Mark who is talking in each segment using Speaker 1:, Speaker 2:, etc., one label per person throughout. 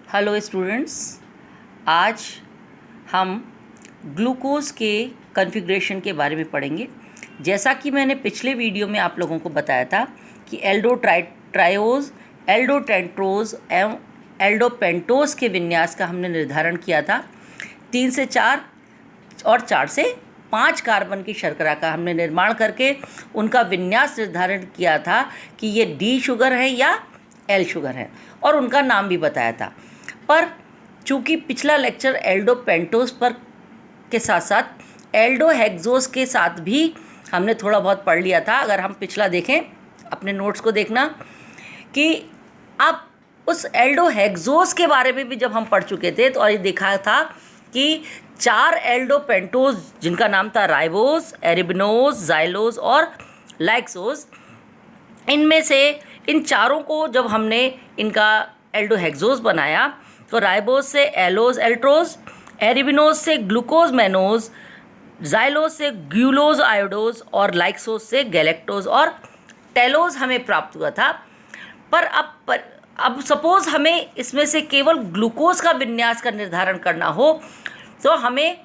Speaker 1: Hello students, आज हम glucose के कॉन्फ़िगरेशन के बारे में पढ़ेंगे। जैसा कि मैंने पिछले वीडियो में आप लोगों को बताया था कि एल्डोट्रायोज, एल्डोटेंट्रोज एवं एल्डोपेंटोज के विन्यास का हमने निर्धारण किया था। 3 से 4 और 4 से 5 कार्बन की शर्करा का हमने निर्माण करके उनका विन्यास निर्धारण किया था कि ये डी शुगर है या एल शुगर है, और उनका नाम भी बताया था। पर चूँकि पिछला लेक्चर एल्डोपेंटोज पर के साथ साथ एल्डोहेक्सोज के साथ भी हमने थोड़ा बहुत पढ़ लिया था। अगर हम पिछला देखें, अपने नोट्स को देखना कि अब उस एल्डोहेक्सोज के बारे में भी जब हम पढ़ चुके थे तो ये देखा था कि 4 एल्डोपेंटोज जिनका नाम था राइबोज, एरिबिनोज, जाइलोज और लाइक्सोज, इनमें से इन चारों को जब हमने इनका एल्डोहेक्सोज बनाया तो राइबोज से एलोज एल्ट्रोज, एरिबिनोज से ग्लूकोज मैनोज, जाइलोज से ग्यूलोज आयोडोज और लाइक्सोज से गैलेक्टोज और टेलोज हमें प्राप्त हुआ था। पर अब सपोज़ हमें इसमें से केवल ग्लूकोज का विन्यास का निर्धारण करना हो तो हमें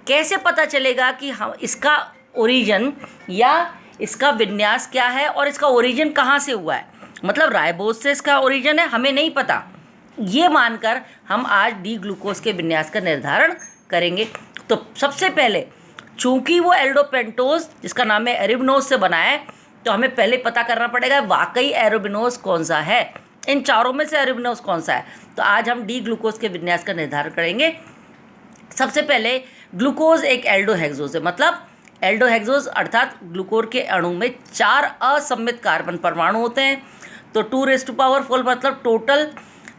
Speaker 1: कैसे पता चलेगा कि हम इसका ओरिजिन या इसका विन्यास क्या है और इसका ओरिजिन कहाँ से हुआ है। मतलब राइबोज से इसका ओरिजिन है, हमें नहीं पता। ये मानकर हम आज डी ग्लूकोज के विन्यास का निर्धारण करेंगे। तो सबसे पहले चूंकि वो एल्डोपेंटोज जिसका नाम है एरिबिनोज से बना है, तो हमें पहले पता करना पड़ेगा वाकई एरिबिनोज कौन सा है, इन चारों में से एरिबिनोज कौन सा है। तो आज हम डी ग्लूकोज के विन्यास का निर्धारण करेंगे। सबसे पहले ग्लूकोज एक एल्डोहेक्सोज है, मतलब एल्डोहेक्सोज अर्थात ग्लूकोज के अणु में 4 असममित कार्बन परमाणु होते हैं। तो 2⁴ मतलब टोटल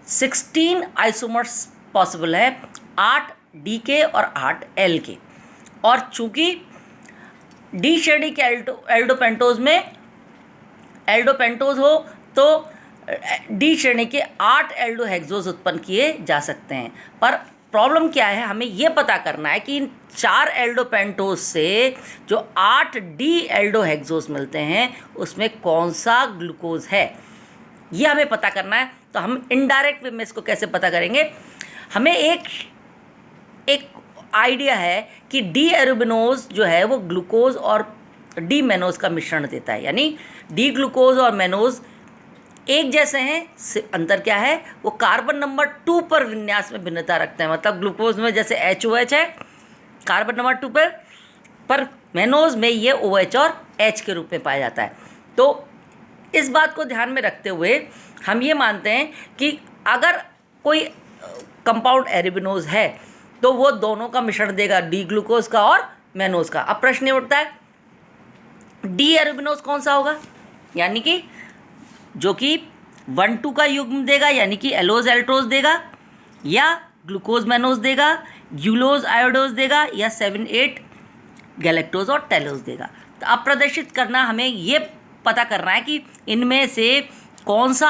Speaker 1: 16 आइसोमर्स पॉसिबल है, 8 डी के और 8 एल के। और चूंकि डी श्रेणी के एल्डोपेंटोज में एल्डोपेंटोज हो तो डी श्रेणी के 8 एल्डोहेक्सोज उत्पन्न किए जा सकते हैं। पर प्रॉब्लम क्या है, हमें ये पता करना है कि इन 4 एल्डोपेंटोज से जो 8 डी एल्डोहेक्सोज मिलते हैं उसमें कौन सा ग्लूकोज है, ये हमें पता करना है। तो हम इनडायरेक्ट वे में इसको कैसे पता करेंगे, हमें एक आइडिया है कि डी एरिबिनोज जो है वो ग्लूकोज और डी मैनोज का मिश्रण देता है, यानी डी ग्लूकोज और मैनोज एक जैसे हैं। अंतर क्या है, वो कार्बन नंबर 2 पर विन्यास में भिन्नता रखते हैं। मतलब ग्लूकोज में जैसे HOH है कार्बन नंबर 2 पर मैनोज में ये OH और H के रूप में पाया जाता है। तो इस बात को ध्यान में रखते हुए हम ये मानते हैं कि अगर कोई कंपाउंड एरिबिनोज है तो वो दोनों का मिश्रण देगा, डी ग्लूकोज का और मैनोज का। अब प्रश्न ये उठता है डी एरिबिनोज कौन सा होगा, यानी कि जो कि 1,2 का युग्म देगा, यानी कि एलोज एल्ट्रोज देगा, या ग्लूकोज मैनोज देगा, ग्यूलोज आयोडोज देगा, या 7-8 गैलेक्टोज और टेलोज देगा। तो अब प्रदर्शित करना, हमें ये पता करना है कि इनमें से कौन सा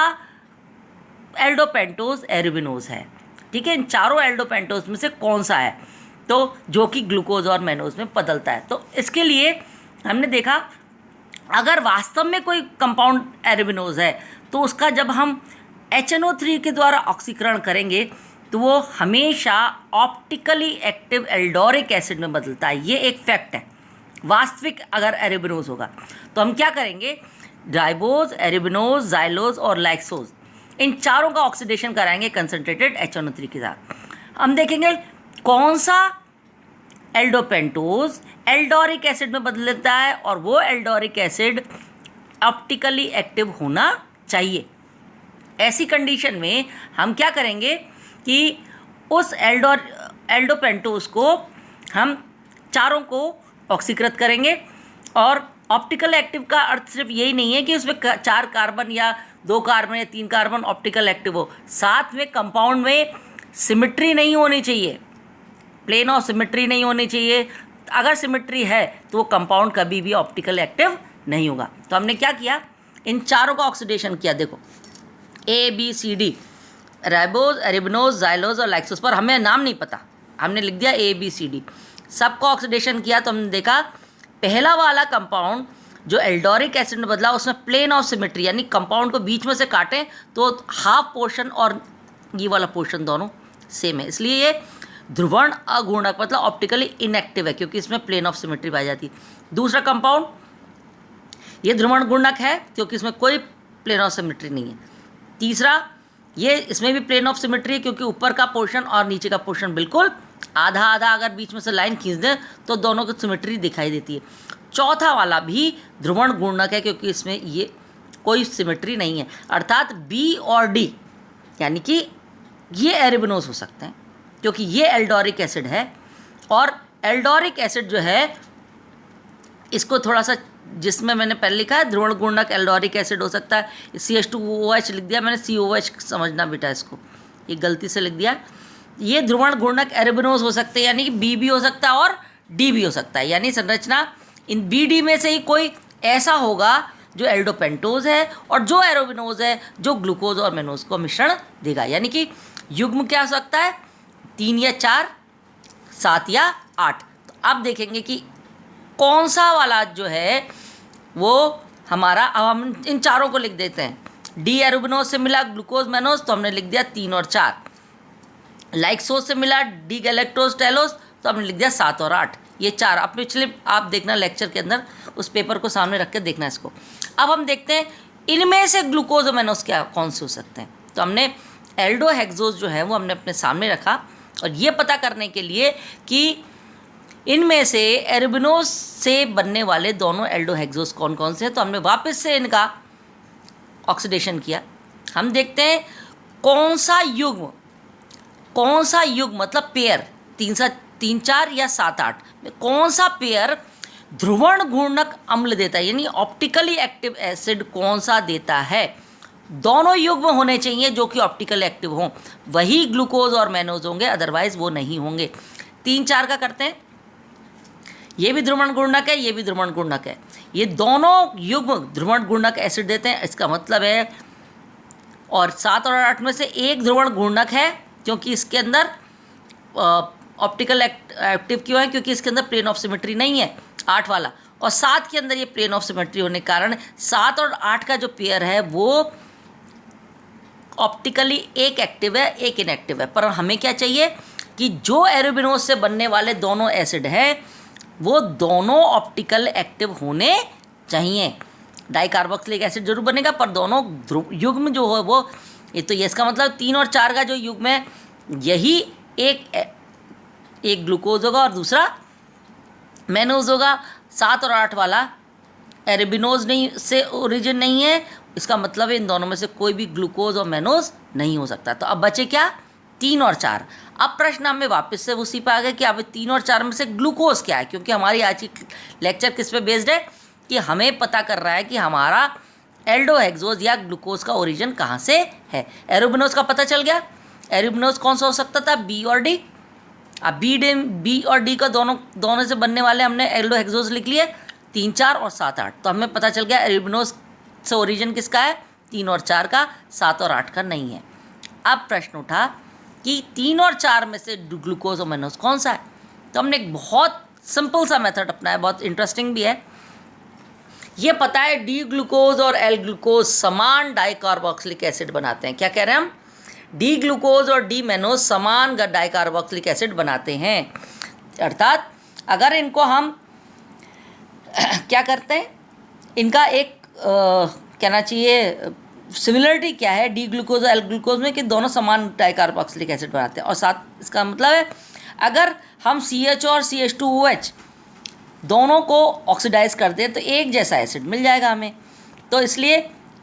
Speaker 1: एल्डोपेंटोज एरिबिनोज है। ठीक है, इन चारों एल्डोपेंटोज में से कौन सा है तो जो कि ग्लूकोज और मैनोज में बदलता है। तो इसके लिए हमने देखा अगर वास्तव में कोई कंपाउंड एरिबिनोज है तो उसका जब हम HNO3 के द्वारा ऑक्सीकरण करेंगे तो वो हमेशा ऑप्टिकली एक्टिव एल्डोरिक एसिड में बदलता है। ये एक फैक्ट है। वास्तविक अगर एरिबिनोज होगा तो हम क्या करेंगे, राइबोज, एरिबिनोज, जाइलोज और लाइक्सोज इन चारों का ऑक्सीडेशन कराएंगे कंसंट्रेटेड HNO3 के साथ। हम देखेंगे कौन सा एल्डोपेंटोज एल्डोरिक एसिड में बदल लेता है, और वो एल्डोरिक एसिड ऑप्टिकली एक्टिव होना चाहिए। ऐसी कंडीशन में हम क्या करेंगे कि उस एल्डोपेंटोज को हम चारों को ऑक्सीकृत करेंगे। और ऑप्टिकल एक्टिव का अर्थ सिर्फ यही नहीं है कि उसमें 4 कार्बन या 2 कार्बन या 3 कार्बन ऑप्टिकल एक्टिव हो, साथ में कंपाउंड में सिमिट्री नहीं होनी चाहिए, प्लेन ऑफ सिमिट्री नहीं होनी चाहिए। अगर सिमिट्री है तो वो कंपाउंड कभी भी ऑप्टिकल एक्टिव नहीं होगा। तो हमने क्या किया, इन चारों का ऑक्सीडेशन किया। देखो ABCD, राइबोज, एरिबिनोज, जाइलोज और लाइक्सोज, पर हमें नाम नहीं पता, हमने लिख दिया ABCD। सबको ऑक्सीडेशन किया तो हमने देखा पहला वाला कंपाउंड जो एल्डोरिक एसिड में बदला उसमें प्लेन ऑफ सिमेट्री यानी कंपाउंड को बीच में से काटें तो हाफ पोर्शन और ये वाला पोर्शन दोनों सेम है, इसलिए ये ध्रुवण अघूर्णक मतलब ऑप्टिकली इनएक्टिव है, क्योंकि इसमें प्लेन ऑफ सिमेट्री पाई जाती है। दूसरा कंपाउंड ये ध्रुवण गुणक है, क्योंकि इसमें कोई प्लेन ऑफ सिमेट्री नहीं है। तीसरा ये इसमें भी प्लेन ऑफ सिमेट्री है, क्योंकि ऊपर का पोर्शन और नीचे का पोर्शन बिल्कुल आधा आधा, अगर बीच में से लाइन खींच दें तो दोनों की सिमेट्री दिखाई देती है। चौथा वाला भी ध्रुवण गुणक है, क्योंकि इसमें ये कोई सिमेट्री नहीं है, अर्थात बी और डी, यानी कि ये एरेबिनोज हो सकते हैं, क्योंकि ये एल्डोरिक एसिड है। और एल्डोरिक एसिड जो है इसको थोड़ा सा, जिसमें मैंने पहले लिखा है ध्रुवण गुणक एल्डोरिक एसिड हो सकता है, CH2OH लिख दिया मैंने, COH समझना बेटा, इसको ये गलती से लिख दिया। ये ध्रुवण गुणक एरेबिनोज हो सकते हैं, यानी कि बी भी हो सकता है और डी भी हो सकता है, यानी संरचना इन BD में से ही कोई ऐसा होगा जो एल्डोपेंटोज है, और जो एरोबिनोज है जो ग्लूकोज और मेनोज को मिश्रण देगा। यानी कि युग्म क्या हो सकता है, 3 या 4, 7 या 8। तो अब देखेंगे कि कौन सा वाला जो है वो हमारा, अब हम इन चारों को लिख देते हैं। डी एरोबिनोज से मिला ग्लूकोज मेनोज, तो हमने लिख दिया 3 और 4। लाइक्सोज से मिला डी गैलेक्टोज टेलोज, तो हमने लिख दिया 7 और 8। ये 4 आप पिछले आप देखना लेक्चर के अंदर, उस पेपर को सामने रख के देखना इसको। अब हम देखते हैं इनमें से ग्लूकोज और मेनोज क्या कौन से हो सकते हैं। तो हमने एल्डोहेक्सोज जो है वो हमने अपने सामने रखा, और ये पता करने के लिए कि इनमें से एरेबिनोज से बनने वाले दोनों एल्डोहेक्सोज कौन कौन से हैं। तो हमने वापस से इनका ऑक्सीडेशन किया। हम देखते हैं कौन सा युग्म मतलब पेयर, 3 4 या 7 8 में कौन सा पेयर ध्रुवण घूर्णक अम्ल देता है, यानी ऑप्टिकली एक्टिव एसिड कौन सा देता है। दोनों युग्म होने चाहिए जो कि ऑप्टिकल एक्टिव हों, वही ग्लूकोज और मेनोज होंगे, अदरवाइज वो नहीं होंगे। 3 4 का करते हैं, ये भी ध्रुवण गुणक है, ये भी ध्रुवण गुणक है, ये दोनों युग्म ध्रुवण गुणक एसिड देते हैं, इसका मतलब है। और 7 और 8 में से एक ध्रुवण गुणक है, क्योंकि इसके अंदर ऑप्टिकल एक्टिव क्यों है, क्योंकि इसके अंदर प्लेन ऑफ सिमेट्री नहीं है 8 वाला, और 7 के अंदर ये प्लेन ऑफ सिमेट्री होने के कारण 7 और 8 का जो पेयर है वो ऑप्टिकली एक एक्टिव है एक इनएक्टिव है। पर हमें क्या चाहिए कि जो एरोबिनोज से बनने वाले दोनों एसिड हैं वो दोनों ऑप्टिकल एक्टिव होने चाहिए। डाइकार्बोक्सिलिक एसिड जरूर बनेगा, पर दोनों युग्म जो है वो, ये तो ये इसका मतलब 3 और 4 का जो युग्म है यही एक ग्लूकोज होगा और दूसरा मेनोज होगा। 7 और 8 वाला एरेबिनोज नहीं से ओरिजिन नहीं है, इसका मतलब है इन दोनों में से कोई भी ग्लूकोज और मेनोज नहीं हो सकता। तो अब बचे क्या, 3 और 4। अब प्रश्न हमें वापस से उसी पे आ गए कि अब 3 और 4 में से ग्लूकोज क्या है, क्योंकि हमारी आज की लेक्चर किस पे बेस्ड है कि हमें पता कर रहा है कि हमारा एल्डोहेक्सोज या ग्लूकोज का ओरिजिन कहाँ से है। एरोबिनोज का पता चल गया, एरोबिनोज कौन सा हो सकता था, बी और डी। अब बी और डी का दोनों से बनने वाले हमने एल्डोहेक्सोज लिख लिए, 3 4 और 7 8। तो हमें पता चल गया एरोबिनोज से ओरिजिन किसका है, 3 और 4 का, 7 और 8 का नहीं है। अब प्रश्न उठा कि 3 और 4 में से ग्लूकोज और मेनोज कौन सा है। तो हमने एक बहुत सिंपल सा मेथड अपनाया, बहुत इंटरेस्टिंग भी है। ये पता है डी ग्लूकोज और एल ग्लूकोज समान डाइकार्बोक्सिलिक एसिड बनाते हैं। क्या कह रहे हैं हम, डी ग्लूकोज और डी मेनोज समान डाइकार्बोक्सिलिक एसिड बनाते हैं। अर्थात अगर इनको हम क्या करते हैं, इनका एक कहना चाहिए सिमिलरिटी क्या है डी ग्लूकोज और एल ग्लूकोज में, कि दोनों समान डाइकार्बोक्सिलिक एसिड बनाते हैं। और साथ इसका मतलब है अगर हम CH और CH2OH दोनों को ऑक्सीडाइज कर दें तो एक जैसा एसिड मिल जाएगा हमें। तो इसलिए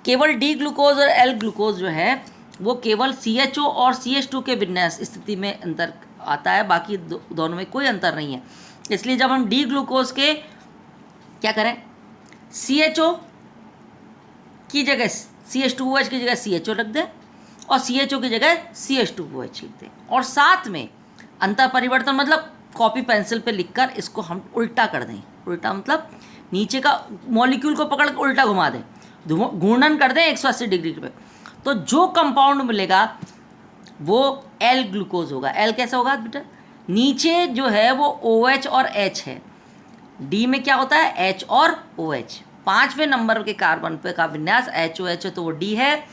Speaker 1: केवल डी ग्लूकोज और एल ग्लूकोज जो है वो केवल CHO और CH2 के विन्यास स्थिति में अंतर आता है, बाकी दोनों में कोई अंतर नहीं है। इसलिए जब हम डी ग्लूकोज के क्या करें, CHO की जगह CH2OH की जगह CHO रख दें और CHO की जगह CH2OH लिख दें, और साथ में अंतर परिवर्तन मतलब कॉपी पेंसिल पे लिखकर इसको हम उल्टा कर दें। उल्टा मतलब नीचे का मॉलिक्यूल को पकड़ कर उल्टा घुमा दें, घूर्णन कर दें 180 डिग्री पे, तो जो कंपाउंड मिलेगा वो एल ग्लूकोज होगा। एल कैसा होगा बेटा, नीचे जो है वो OH और H है, डी में क्या होता है H और OH। 5वें नंबर के कार्बन पे का विन्यास HOH है तो वो डी है,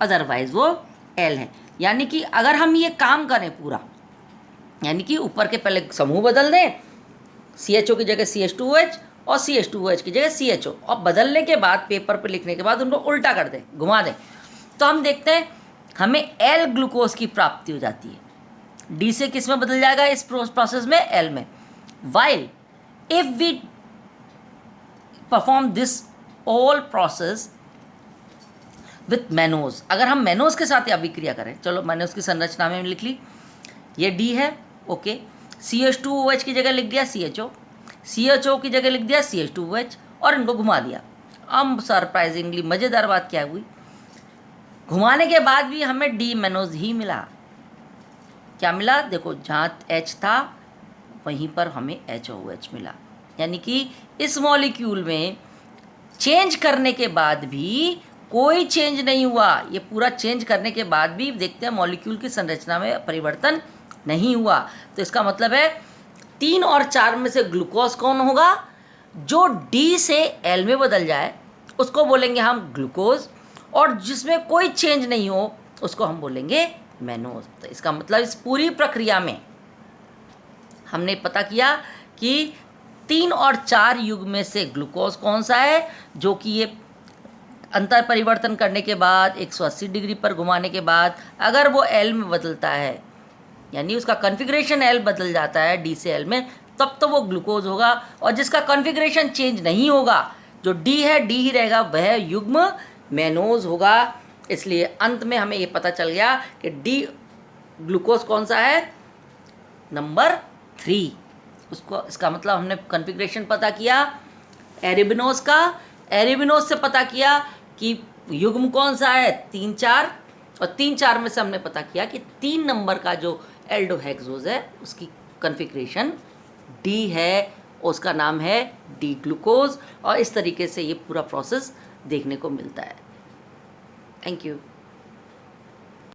Speaker 1: अदरवाइज वो एल है। यानी कि अगर हम ये काम करें पूरा, यानी कि ऊपर के पहले समूह बदल दें, CHO की जगह CH2OH और CH2OH की जगह CHO, और बदलने के बाद पेपर पे लिखने के बाद उनको उल्टा कर दें, घुमा दें, तो हम देखते हैं हमें L ग्लूकोज की प्राप्ति हो जाती है। D से किस में बदल जाएगा इस प्रोसेस में? L में। While if we perform this all process with मैनोज, अगर हम मैनोज के साथ अभिक्रिया करें, चलो मैनोज की संरचना में लिख ली, ये D है, ओके, CH2OH की जगह लिख दिया CHO, CHO की जगह लिख दिया CH2OH और इनको घुमा दिया। अब सरप्राइजिंगली मज़ेदार बात क्या हुई, घुमाने के बाद भी हमें डी मैनोज ही मिला। क्या मिला? देखो, जहाँ H था वहीं पर हमें HOOH मिला। यानी कि इस मॉलिक्यूल में चेंज करने के बाद भी कोई चेंज नहीं हुआ। ये पूरा चेंज करने के बाद भी देखते हैं मॉलिक्यूल की संरचना में परिवर्तन नहीं हुआ। तो इसका मतलब है 3 और 4 में से ग्लूकोज कौन होगा? जो D से L में बदल जाए उसको बोलेंगे हम ग्लूकोज, और जिसमें कोई चेंज नहीं हो उसको हम बोलेंगे मैनोज। तो इसका मतलब इस पूरी प्रक्रिया में हमने पता किया कि 3 और 4 युग में से ग्लूकोज कौन सा है, जो कि ये अंतर परिवर्तन करने के बाद 180 डिग्री पर घुमाने के बाद अगर वो L में बदलता है, यानी उसका कॉन्फ़िगरेशन L बदल जाता है D से L में, तब तो वो ग्लूकोज होगा। और जिसका कॉन्फ़िगरेशन चेंज नहीं होगा, जो D है D ही रहेगा, वह युग्म मैनोज होगा। इसलिए अंत में हमें ये पता चल गया कि D ग्लूकोज कौन सा है? नंबर 3। उसको, इसका मतलब हमने कॉन्फ़िगरेशन पता किया एरेबिनोज का, एरेबिनोज से पता किया कि युग्म कौन सा है 3, 4, और 3, 4 में से हमने पता किया कि 3 नंबर का जो एल्डोहेक्सोज है उसकी कॉन्फ़िगरेशन D है, उसका नाम है D ग्लूकोज। और इस तरीके से ये पूरा प्रोसेस देखने को मिलता है। Thank you.